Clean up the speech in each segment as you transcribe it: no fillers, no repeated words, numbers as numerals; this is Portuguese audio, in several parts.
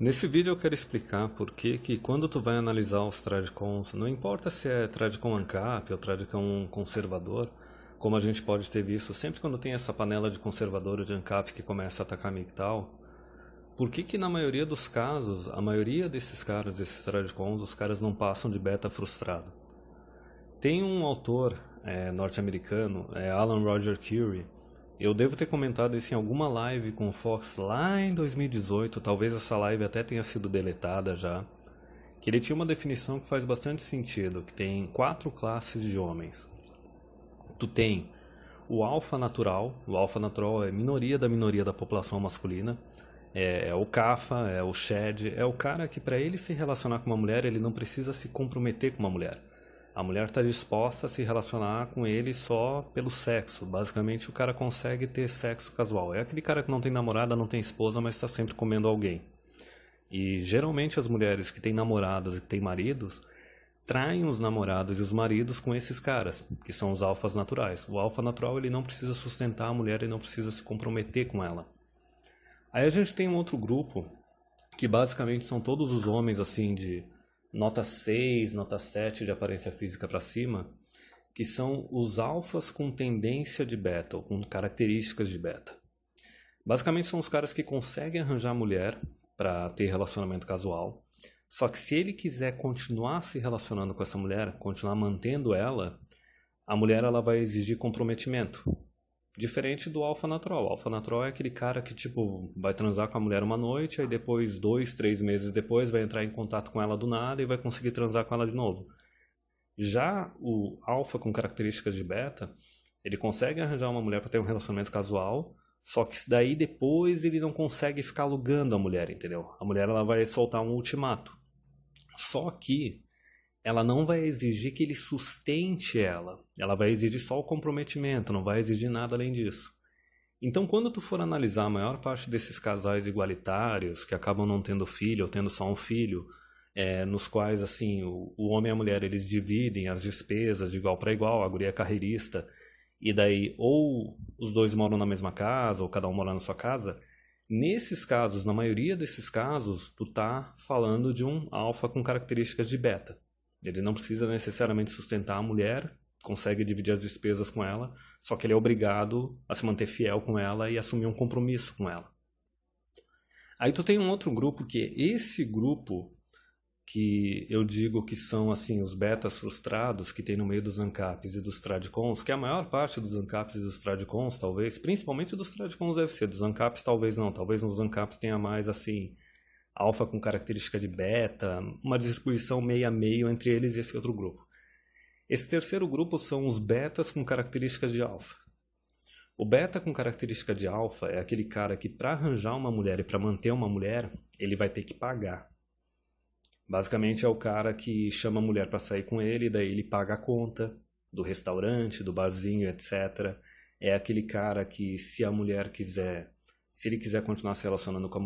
Nesse vídeo eu quero explicar por que quando tu vai analisar os Tradcons, não importa se é Tradcon ANCAP ou Tradcon conservador, como a gente pode ter visto sempre quando tem essa panela de conservador ou de ANCAP que começa a atacar MGTOW, por que na maioria dos casos, a maioria desses caras, desses Tradcons, os caras não passam de beta frustrado? Tem um autor norte-americano, Alan Roger Curie. Eu devo ter comentado isso em alguma live com o Fox lá em 2018, talvez essa live até tenha sido deletada já, que ele tinha uma definição que faz bastante sentido, que tem 4 classes de homens. Tu tem o alfa natural é a minoria da população masculina, é o Kapha, é o Shed, é o cara que para ele se relacionar com uma mulher, ele não precisa se comprometer com uma mulher. A mulher está disposta a se relacionar com ele só pelo sexo. Basicamente, o cara consegue ter sexo casual. É aquele cara que não tem namorada, não tem esposa, mas está sempre comendo alguém. E geralmente as mulheres que têm namorados e que têm maridos traem os namorados e os maridos com esses caras, que são os alfas naturais. O alfa natural ele não precisa sustentar a mulher e não precisa se comprometer com ela. Aí a gente tem um outro grupo, que basicamente são todos os homens assim de nota 6, nota 7 de aparência física para cima, que são os alfas com tendência de beta, ou com características de beta. Basicamente são os caras que conseguem arranjar mulher para ter relacionamento casual, só que se ele quiser continuar se relacionando com essa mulher, continuar mantendo ela, a mulher ela vai exigir comprometimento. Diferente do alfa natural. O alfa natural é aquele cara que tipo vai transar com a mulher uma noite, aí depois 2, 3 meses depois vai entrar em contato com ela do nada e vai conseguir transar com ela de novo. Já o alfa com características de beta, ele consegue arranjar uma mulher para ter um relacionamento casual, só que daí depois ele não consegue ficar alugando a mulher, entendeu? A mulher ela vai soltar um ultimato. Só que ela não vai exigir que ele sustente ela. Ela vai exigir só o comprometimento, não vai exigir nada além disso. Então, quando tu for analisar a maior parte desses casais igualitários, que acabam não tendo filho ou tendo só um filho, nos quais assim o homem e a mulher eles dividem as despesas de igual para igual, a guria é carreirista, e daí ou os dois moram na mesma casa, ou cada um mora na sua casa, nesses casos, na maioria desses casos, tu tá falando de um alfa com características de beta. Ele não precisa necessariamente sustentar a mulher, consegue dividir as despesas com ela, só que ele é obrigado a se manter fiel com ela e assumir um compromisso com ela. Aí tu tem um outro grupo que é esse grupo que eu digo que são assim os betas frustrados que tem no meio dos ANCAPs e dos Tradcons, que é a maior parte dos ANCAPs e dos Tradcons, talvez, principalmente dos Tradcons deve ser, dos ANCAPs talvez não, talvez nos ANCAPs tenha mais assim alfa com característica de beta, uma distribuição meio a meio entre eles e esse outro grupo. Esse terceiro grupo são os betas com características de alfa. O beta com característica de alfa é aquele cara que para arranjar uma mulher e para manter uma mulher, ele vai ter que pagar. Basicamente é o cara que chama a mulher para sair com ele, daí ele paga a conta do restaurante, do barzinho, etc. É aquele cara que se ele quiser continuar se relacionando com a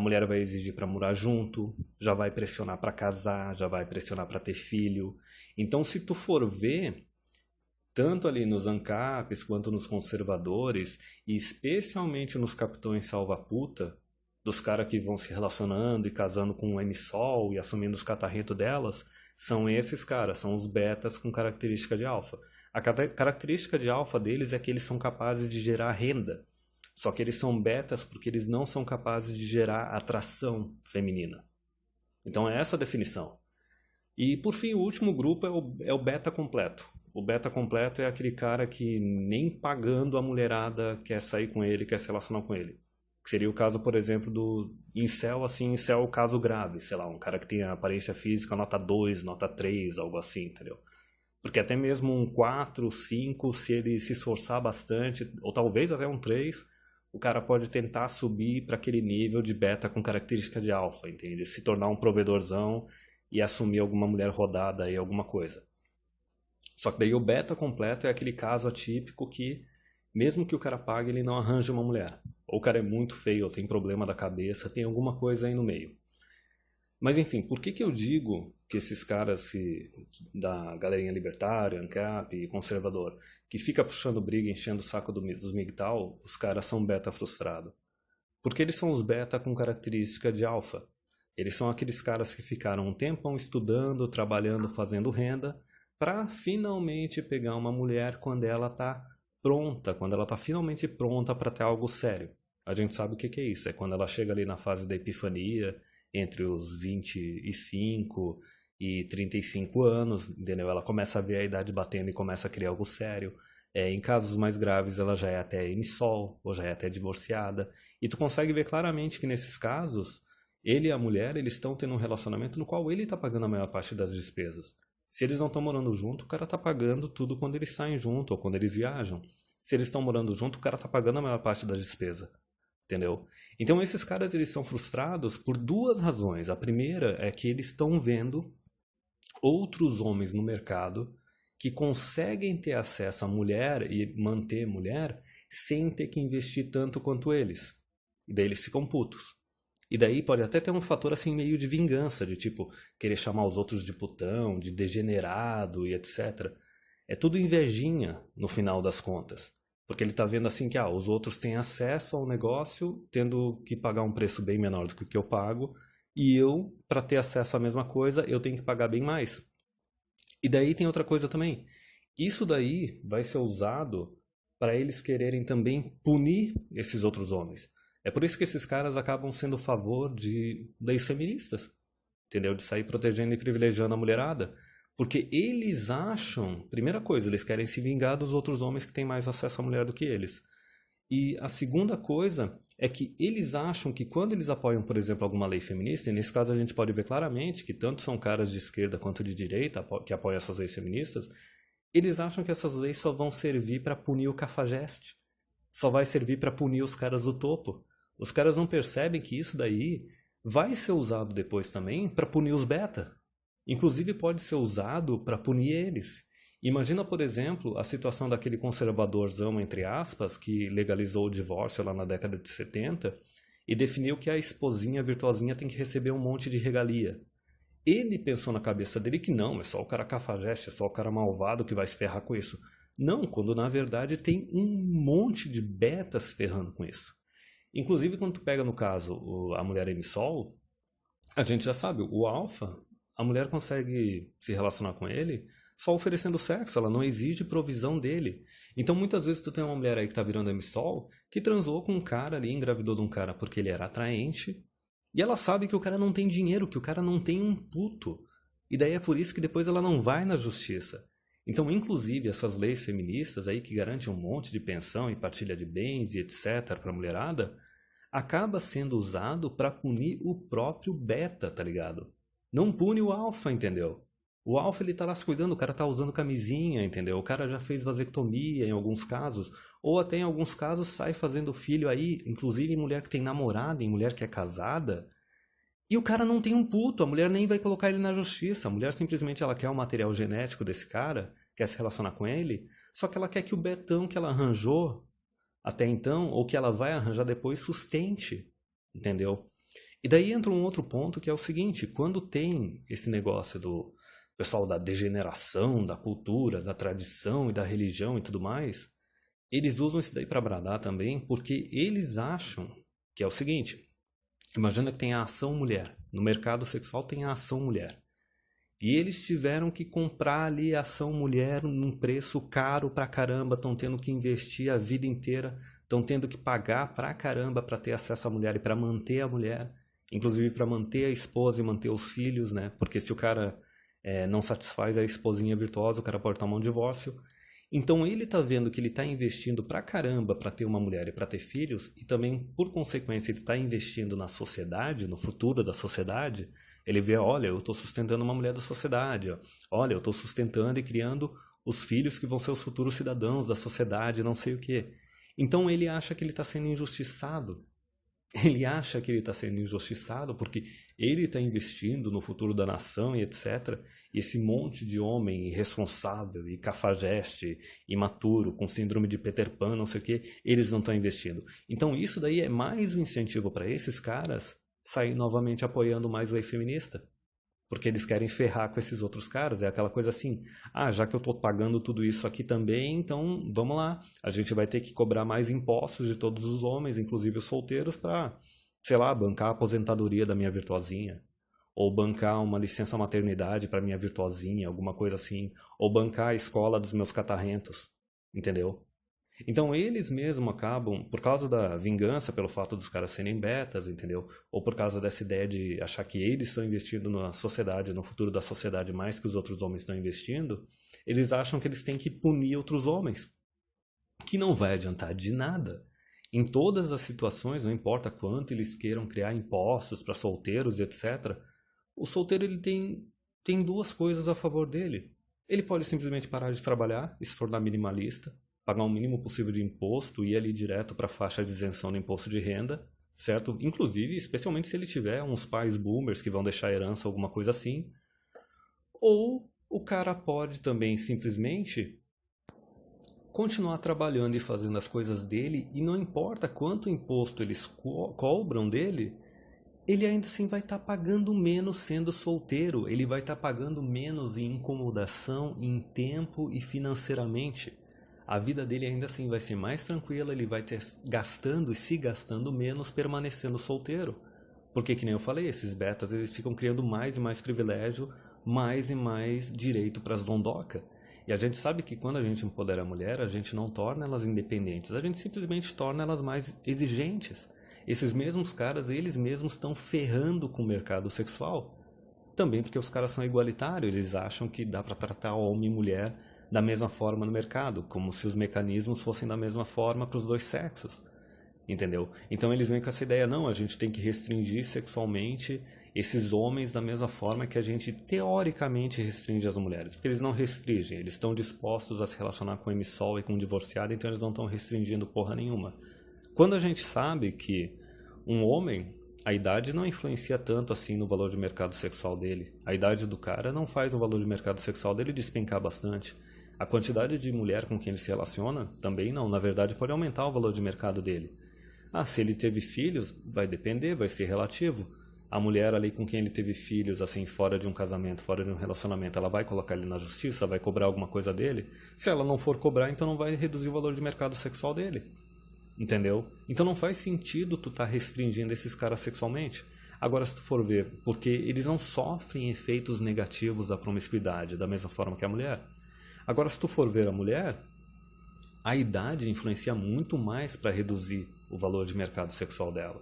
mulher vai exigir para morar junto, já vai pressionar para casar, já vai pressionar para ter filho. Então, se tu for ver, tanto ali nos ANCAPs quanto nos conservadores, e especialmente nos capitões salva-puta, dos caras que vão se relacionando e casando com o M-Sol e assumindo os catarretos delas, são esses caras, são os betas com característica de alfa. A característica de alfa deles é que eles são capazes de gerar renda. Só que eles são betas porque eles não são capazes de gerar atração feminina. Então é essa a definição. E por fim, o último grupo é o beta completo. O beta completo é aquele cara que nem pagando a mulherada quer sair com ele, quer se relacionar com ele. Que seria o caso, por exemplo, do incel, assim, incel é o caso grave, sei lá, um cara que tem a aparência física nota 2, nota 3, algo assim, entendeu? Porque até mesmo um 4, 5, se ele se esforçar bastante, ou talvez até um 3, o cara pode tentar subir para aquele nível de beta com característica de alfa, entende? Se tornar um provedorzão e assumir alguma mulher rodada aí, alguma coisa. Só que daí o beta completo é aquele caso atípico que, mesmo que o cara pague, ele não arranja uma mulher. Ou o cara é muito feio, ou tem problema da cabeça, tem alguma coisa aí no meio. Mas enfim, por que eu digo que esses caras da galerinha libertária, ANCAP, conservador, que fica puxando briga, enchendo o saco dos MGTOW, os caras são beta frustrado? Porque eles são os beta com característica de alfa. Eles são aqueles caras que ficaram um tempão estudando, trabalhando, fazendo renda, para finalmente pegar uma mulher quando ela está pronta, quando ela está finalmente pronta para ter algo sério. A gente sabe o que que é isso, é quando ela chega ali na fase da epifania, entre os 25 e 35 anos, entendeu? Ela começa a ver a idade batendo e começa a criar algo sério. Em casos mais graves, ela já é até emissol, ou já é até divorciada. E tu consegue ver claramente que nesses casos, ele e a mulher, eles estão tendo um relacionamento no qual ele está pagando a maior parte das despesas. Se eles não estão morando junto, o cara está pagando tudo quando eles saem junto ou quando eles viajam. Se eles estão morando junto, o cara está pagando a maior parte da despesa. Entendeu? Então esses caras, eles são frustrados por duas razões. A primeira é que eles estão vendo outros homens no mercado que conseguem ter acesso à mulher e manter mulher sem ter que investir tanto quanto eles. E daí eles ficam putos. E daí pode até ter um fator assim meio de vingança, de tipo querer chamar os outros de putão, de degenerado e etc. É tudo invejinha no final das contas. Porque ele está vendo assim que os outros têm acesso ao negócio, tendo que pagar um preço bem menor do que o que eu pago, e eu, para ter acesso à mesma coisa, eu tenho que pagar bem mais. E daí tem outra coisa também. Isso daí vai ser usado para eles quererem também punir esses outros homens. É por isso que esses caras acabam sendo a favor de leis feministas, entendeu? De sair protegendo e privilegiando a mulherada. Porque eles acham, primeira coisa, eles querem se vingar dos outros homens que têm mais acesso à mulher do que eles. E a segunda coisa é que eles acham que quando eles apoiam, por exemplo, alguma lei feminista, e nesse caso a gente pode ver claramente que tanto são caras de esquerda quanto de direita que apoiam essas leis feministas, eles acham que essas leis só vão servir para punir o cafajeste. Só vai servir para punir os caras do topo. Os caras não percebem que isso daí vai ser usado depois também para punir os beta. Inclusive pode ser usado para punir eles. Imagina, por exemplo, a situação daquele conservadorzão, entre aspas, que legalizou o divórcio lá na década de 70 e definiu que a esposinha virtuosinha tem que receber um monte de regalia. Ele pensou na cabeça dele que não, é só o cara cafajeste, é só o cara malvado que vai se ferrar com isso. Não, quando na verdade tem um monte de betas ferrando com isso. Inclusive, quando tu pega no caso a mulher emissol, a gente já sabe, o alfa, a mulher consegue se relacionar com ele só oferecendo sexo, ela não exige provisão dele. Então muitas vezes tu tem uma mulher aí que tá virando emissol, que transou com um cara ali, engravidou de um cara porque ele era atraente, e ela sabe que o cara não tem dinheiro, que o cara não tem um puto. E daí é por isso que depois ela não vai na justiça. Então, inclusive, essas leis feministas aí que garantem um monte de pensão e partilha de bens e etc. para a mulherada, acaba sendo usado para punir o próprio beta, tá ligado? Não pune o alfa, entendeu? O alfa, ele tá lá se cuidando, o cara tá usando camisinha, entendeu? O cara já fez vasectomia em alguns casos, ou até em alguns casos sai fazendo filho aí, inclusive em mulher que tem namorada, em mulher que é casada, e o cara não tem um puto, a mulher nem vai colocar ele na justiça, a mulher simplesmente ela quer o material genético desse cara, quer se relacionar com ele, só que ela quer que o betão que ela arranjou até então, ou que ela vai arranjar depois, sustente, entendeu? E daí entra um outro ponto que é o seguinte, quando tem esse negócio do pessoal da degeneração, da cultura, da tradição e da religião e tudo mais, eles usam isso daí para bradar também, porque eles acham que é o seguinte, imagina que tem a ação mulher, no mercado sexual tem a ação mulher, e eles tiveram que comprar ali a ação mulher num preço caro pra caramba, estão tendo que investir a vida inteira, estão tendo que pagar pra caramba para ter acesso à mulher e para manter a mulher, inclusive para manter a esposa e manter os filhos, né? Porque se o cara não satisfaz a esposinha virtuosa, o cara pode tomar um divórcio. Então ele está vendo que ele está investindo pra caramba para ter uma mulher e para ter filhos, e também, por consequência, ele está investindo na sociedade, no futuro da sociedade. Ele vê, olha, eu estou sustentando uma mulher da sociedade, olha, eu estou sustentando e criando os filhos que vão ser os futuros cidadãos da sociedade, não sei o quê. Então ele acha que ele está sendo injustiçado. Ele acha que ele está sendo injustiçado porque ele está investindo no futuro da nação e etc. E esse monte de homem irresponsável e cafajeste, imaturo, com síndrome de Peter Pan, não sei o que, eles não estão investindo. Então isso daí é mais um incentivo para esses caras sair novamente apoiando mais lei feminista. Porque eles querem ferrar com esses outros caras. É aquela coisa assim, já que eu estou pagando tudo isso aqui também, então vamos lá. A gente vai ter que cobrar mais impostos de todos os homens, inclusive os solteiros, para, sei lá, bancar a aposentadoria da minha virtuosinha. ou bancar uma licença maternidade para minha virtuosinha, alguma coisa assim, ou bancar a escola dos meus catarrentos, entendeu? Então eles mesmos acabam, por causa da vingança, pelo fato dos caras serem betas, entendeu? Ou por causa dessa ideia de achar que eles estão investindo na sociedade, no futuro da sociedade mais que os outros homens estão investindo, eles acham que eles têm que punir outros homens, que não vai adiantar de nada. Em todas as situações, não importa quanto eles queiram criar impostos para solteiros, etc., o solteiro ele tem duas coisas a favor dele. Ele pode simplesmente parar de trabalhar e se tornar minimalista, pagar o mínimo possível de imposto e ir ali direto para a faixa de isenção do imposto de renda, certo? Inclusive, especialmente se ele tiver uns pais boomers que vão deixar herança, alguma coisa assim. Ou o cara pode também simplesmente continuar trabalhando e fazendo as coisas dele, e não importa quanto imposto eles cobram dele, ele ainda assim vai estar pagando menos sendo solteiro, ele vai estar pagando menos em incomodação, em tempo e financeiramente. A vida dele ainda assim vai ser mais tranquila, ele vai ter gastando e se gastando menos permanecendo solteiro. Porque, que nem eu falei, esses betas eles ficam criando mais e mais privilégio, mais e mais direito para as dondocas. E a gente sabe que quando a gente empodera a mulher, a gente não torna elas independentes, a gente simplesmente torna elas mais exigentes. Esses mesmos caras, eles mesmos estão ferrando com o mercado sexual. Também porque os caras são igualitários, eles acham que dá para tratar homem e mulher da mesma forma no mercado, como se os mecanismos fossem da mesma forma para os dois sexos, entendeu? Então eles vêm com essa ideia, não, a gente tem que restringir sexualmente esses homens da mesma forma que a gente teoricamente restringe as mulheres, porque eles não restringem, eles estão dispostos a se relacionar com emissol e com divorciado, então eles não estão restringindo porra nenhuma. Quando a gente sabe que um homem, a idade não influencia tanto assim no valor de mercado sexual dele, a idade do cara não faz o valor de mercado sexual dele despencar bastante. A quantidade de mulher com quem ele se relaciona também não, na verdade pode aumentar o valor de mercado dele. Ah, se ele teve filhos, vai depender, vai ser relativo. A mulher ali com quem ele teve filhos, assim, fora de um casamento, fora de um relacionamento, ela vai colocar ele na justiça, vai cobrar alguma coisa dele? Se ela não for cobrar, então não vai reduzir o valor de mercado sexual dele. Entendeu? Então não faz sentido tu tá restringindo esses caras sexualmente. Agora, se tu for ver, porque eles não sofrem efeitos negativos da promiscuidade, da mesma forma que a mulher. Agora, se tu for ver a mulher, a idade influencia muito mais para reduzir o valor de mercado sexual dela.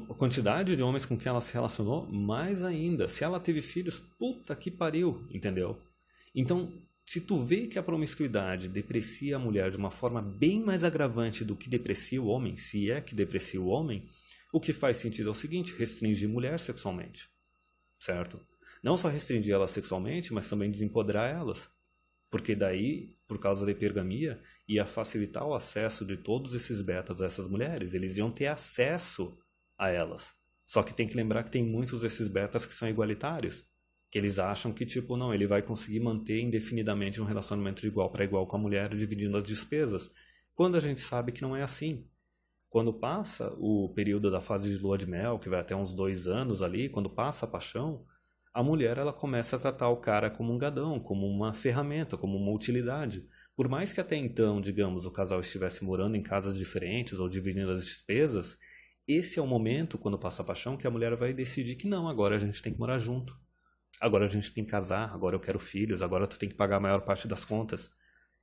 A quantidade de homens com quem ela se relacionou, mais ainda. Se ela teve filhos, puta que pariu, entendeu? Então, se tu vê que a promiscuidade deprecia a mulher de uma forma bem mais agravante do que deprecia o homem, se é que deprecia o homem, o que faz sentido é o seguinte, restringir mulher sexualmente, certo? Não só restringir elas sexualmente, mas também desempoderar elas. Porque daí, por causa da hipergamia, ia facilitar o acesso de todos esses betas a essas mulheres. Eles iam ter acesso a elas. Só que tem que lembrar que tem muitos desses betas que são igualitários. Que eles acham que, tipo, não, ele vai conseguir manter indefinidamente um relacionamento de igual para igual com a mulher, dividindo as despesas. Quando a gente sabe que não é assim. Quando passa o período da fase de lua de mel, que vai até uns 2 anos ali, quando passa a paixão, a mulher ela começa a tratar o cara como um gadão, como uma ferramenta, como uma utilidade. Por mais que até então, digamos, o casal estivesse morando em casas diferentes ou dividindo as despesas, esse é o momento, quando passa a paixão, que a mulher vai decidir que não, agora a gente tem que morar junto. Agora a gente tem que casar, agora eu quero filhos, agora tu tem que pagar a maior parte das contas.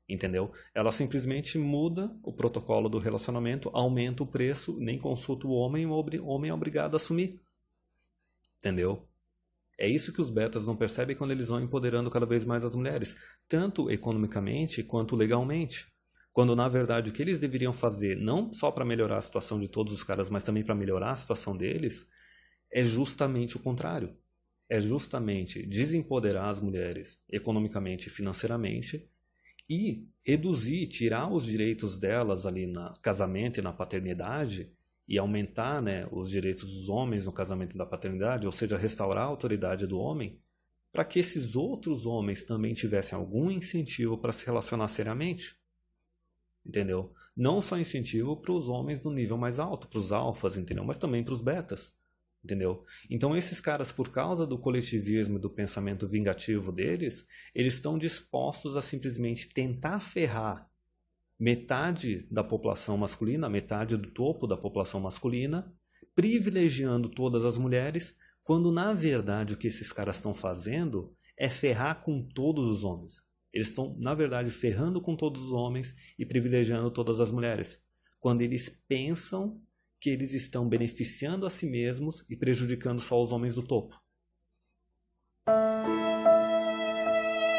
Entendeu? Ela simplesmente muda o protocolo do relacionamento, aumenta o preço, nem consulta o homem é obrigado a assumir. Entendeu? É isso que os betas não percebem quando eles vão empoderando cada vez mais as mulheres, tanto economicamente quanto legalmente. Quando na verdade o que eles deveriam fazer, não só para melhorar a situação de todos os caras, mas também para melhorar a situação deles, é justamente o contrário. É justamente desempoderar as mulheres economicamente e financeiramente e reduzir, tirar os direitos delas ali no casamento e na paternidade e aumentar, né, os direitos dos homens no casamento e na paternidade, ou seja, restaurar a autoridade do homem, para que esses outros homens também tivessem algum incentivo para se relacionar seriamente. Entendeu? Não só incentivo para os homens do nível mais alto, para os alfas, entendeu? Mas também para os betas. Entendeu? Então esses caras, por causa do coletivismo e do pensamento vingativo deles, eles estão dispostos a simplesmente tentar ferrar metade da população masculina, metade do topo da população masculina, privilegiando todas as mulheres, Quando na verdade o que esses caras estão fazendo é ferrar com todos os homens. Eles estão, na verdade, ferrando com todos os homens e privilegiando todas as mulheres. Quando eles pensam que eles estão beneficiando a si mesmos e prejudicando só os homens do topo.